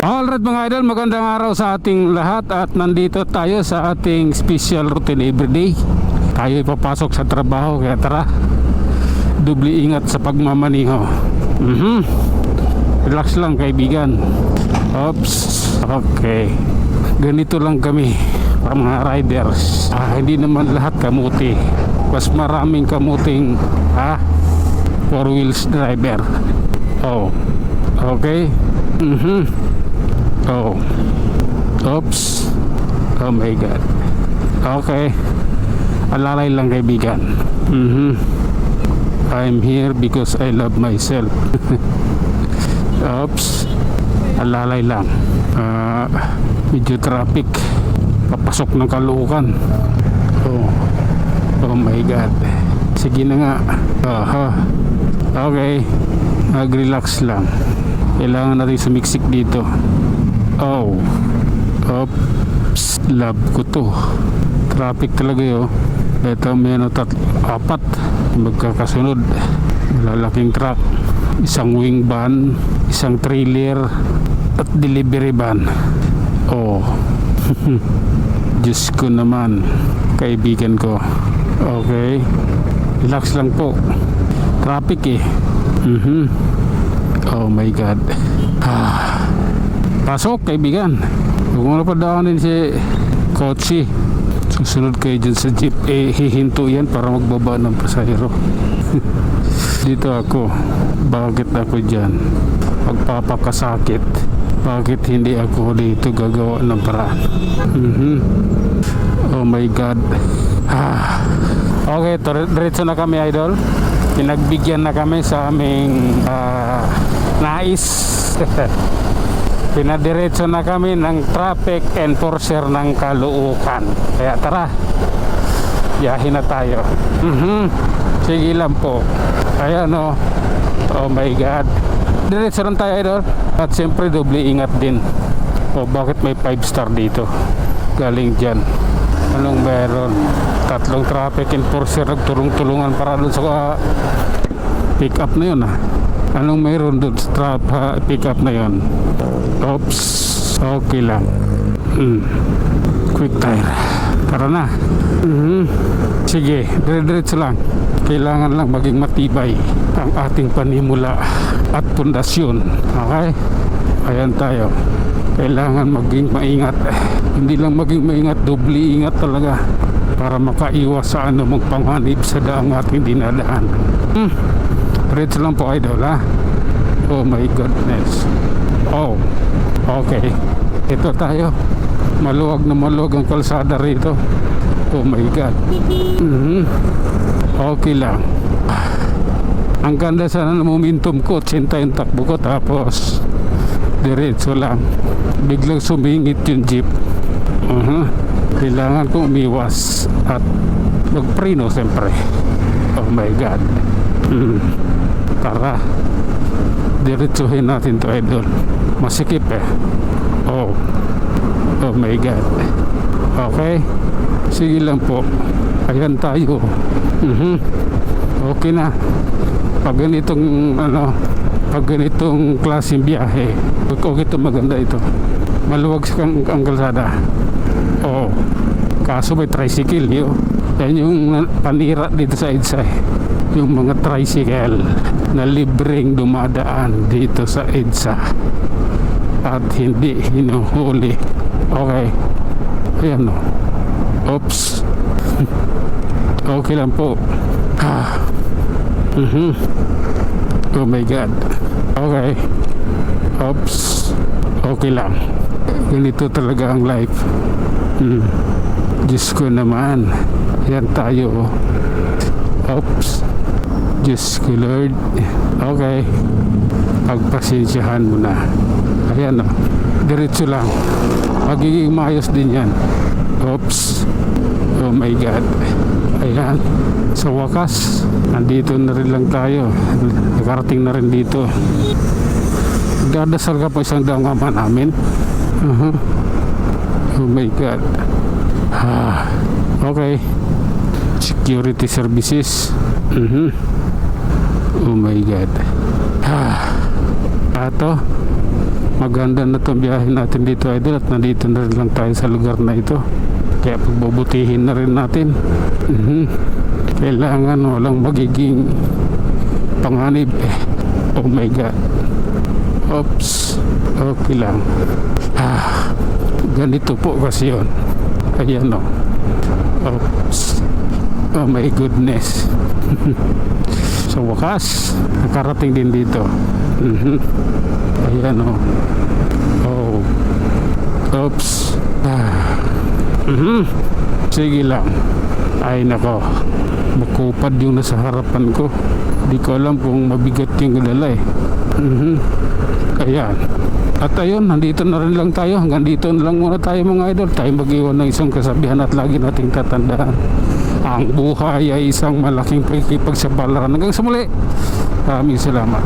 Alright mga idol, magandang araw sa ating lahat at nandito tayo sa ating special routine everyday. Tayo ipapasok sa trabaho kaya tara, dubli ingat sa pagmamaniho. Relax lang kaibigan. Oops. Okay, ganito lang kami para mga riders. Hindi naman lahat kamuti, mas maraming kamuting 4 wheels driver. Oh, okay. Oh, oops. Oh my god. Okay, alalay lang kaibigan. I'm here because I love myself. Oops, alalay lang. Medyo traffic, papasok ng Caloocan. Oh my god. Sige na nga. Okay, mag-relax lang. Kailangan natin sumiksik dito. Oops, love ko to. Traffic talaga yun. Ito may apat magkakasunod. Malalaking truck, isang wing van, isang trailer at delivery van. Diyos ko naman, kaibigan ko. Okay, relax lang po. Traffic eh. Oh my god. Pasok kaibigan. Huwag mo na padaanin si Kotsi. Susunod kayo dyan sa jeep. Hihinto yan para magbaba ng pasahero. Dito ako. Bakit ako dyan? Pagpapakasakit. Bakit hindi ako dito gagawa ng paraan? Oh my god. Okay, diretso na kami idol. Pinagbigyan na kami sa aming nais. Pinadiretso na kami ng traffic enforcer ng Caloocan. Kaya tara, biyahe na tayo. Sige lang po. Ayan o. Oh my god. Diretso lang tayo idol. At siyempre doble ingat din. Bakit may 5 star dito? Galing dyan. Anong meron? 3 traffic enforcer nagtulong-tulungan para doon sa pick up na yun Anong mayroon doon sa pick up na yun? Oops, okay lang. Quick tire. Tara na. Sige, dire-diretso lang. Kailangan lang maging matibay ang ating panimula at pundasyon. Okay? Ayan tayo. Kailangan maging maingat. Hindi lang maging maingat, dubli ingat talaga para makaiwas sa anumang panganib sa daang ating dinadaan. Diretso lang po idol Oh my goodness. Okay. Ito tayo. Maluwag na maluwag ang kalsada rito. Oh my god. Okay lang. Ang ganda sana ng momentum ko. 80 yung takbo ko. Tapos diretso lang. Biglang sumingit yung jeep. Kailangan kong umiwas at magpreno siyempre. Oh my god. Tara, diretsuhin natin to idol. Masikip Oh my god. Okay, sige lang po. Ayan tayo. Okay na. Pag ganitong klaseng biyahe, okay ito, maganda ito. Maluwag ang kalsada. Kaso may tricycle yun. Yan yung panira dito sa EDSA yung mga tricycle na libreng dumadaan dito sa EDSA at hindi hinuhuli. Okay, ayan oops. Okay lang po. Oh my god. Okay, oops. Okay lang. Ganito talaga ang life. Diyos ko naman. Yan tayo. Oops. Diyos ko Lord. Okay, pagpasensyahan mo na. Ayan diretso lang. Magiging maayos din yan. Oops. Oh my god. Ayan, sa wakas nandito na rin lang tayo. Nakarating na rin dito. Dadasal ka po isang daang ama namin. Oh my god. Okay, security services. Oh my god. Ato, maganda na itong biyahe natin dito, idol, at nandito na rin lang tayo sa lugar na ito. Kaya pagbubutihin na rin natin. Kailangan walang magiging panganib. Oh my God. Oops. Okay lang. Ganito po kasi yun. Ayan o. Oops. Oh my goodness. Sa wakas, nakarating din dito. Ayan o. Oh. Oops. Sige lang. Ay nako, makupad yung nasa harapan ko. Di ko alam kung mabigat yung dala eh. Ayan. At ayun, nandito na rin lang tayo. Hanggang dito na lang muna tayo mga idol. Tayo mag-iwan ng isang kasabihan at lagi nating tatandaan. Ang buhay ay isang malaking pakikipagsapalaran. Hanggang sa muli. Maraming salamat.